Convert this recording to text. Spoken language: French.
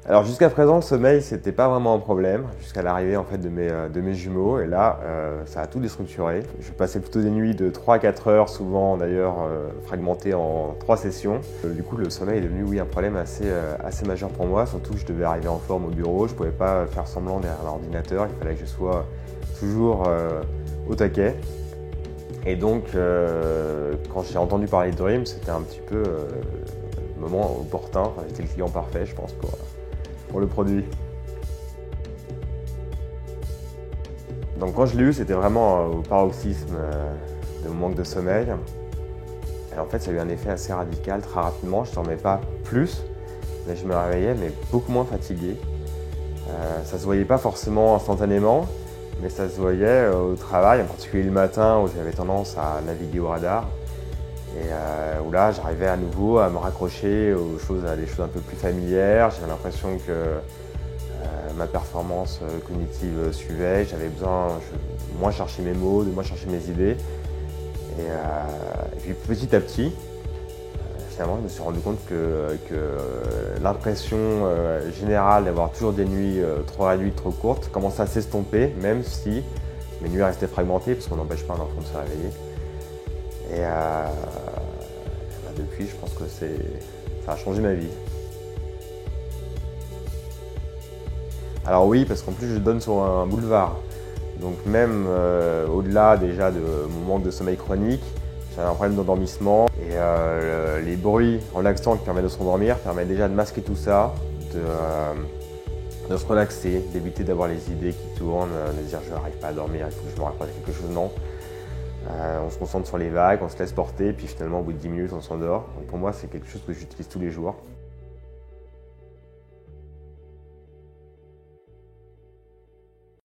Alors jusqu'à présent, le sommeil, c'était pas vraiment un problème, jusqu'à l'arrivée en fait de mes jumeaux. Et là, ça a tout déstructuré. Je passais plutôt des nuits de 3 à 4 heures, souvent d'ailleurs fragmentées en 3 sessions. Du coup, le sommeil est devenu, oui, un problème assez majeur pour moi, surtout que je devais arriver en forme au bureau. Je pouvais pas faire semblant derrière l'ordinateur, il fallait que je sois toujours au taquet. Et donc, quand j'ai entendu parler de Dream, c'était un petit peu le moment opportun. Enfin, j'étais le client parfait, je pense, pour le produit. Donc quand je l'ai eu, c'était vraiment au paroxysme de mon manque de sommeil. Et en fait, ça a eu un effet assez radical, très rapidement. Je ne dormais pas plus, mais je me réveillais, mais beaucoup moins fatigué. Ça se voyait pas forcément instantanément, mais ça se voyait au travail, en particulier le matin où j'avais tendance à naviguer au radar. Et où là, j'arrivais à nouveau à me raccrocher à des choses un peu plus familières. J'avais l'impression que ma performance cognitive suivait. J'avais besoin de moins chercher mes mots, de moins chercher mes idées. Et puis petit à petit, finalement, je me suis rendu compte que l'impression générale d'avoir toujours des nuits trop réduites, trop courtes, commençait à s'estomper, même si mes nuits restaient fragmentées, parce qu'on n'empêche pas un enfant de se réveiller. Et depuis, je pense que ça a changé ma vie. Alors oui, parce qu'en plus je donne sur un boulevard. Donc même au-delà déjà de mon manque de sommeil chronique, j'avais un problème d'endormissement. Et les bruits relaxants qui permettent de se rendormir permettent déjà de masquer tout ça, de se relaxer, d'éviter d'avoir les idées qui tournent, de se dire je n'arrive pas à dormir, il faut que je me raccroche à quelque chose. Non. On se concentre sur les vagues, on se laisse porter, puis finalement au bout de 10 minutes on s'endort. Donc pour moi c'est quelque chose que j'utilise tous les jours.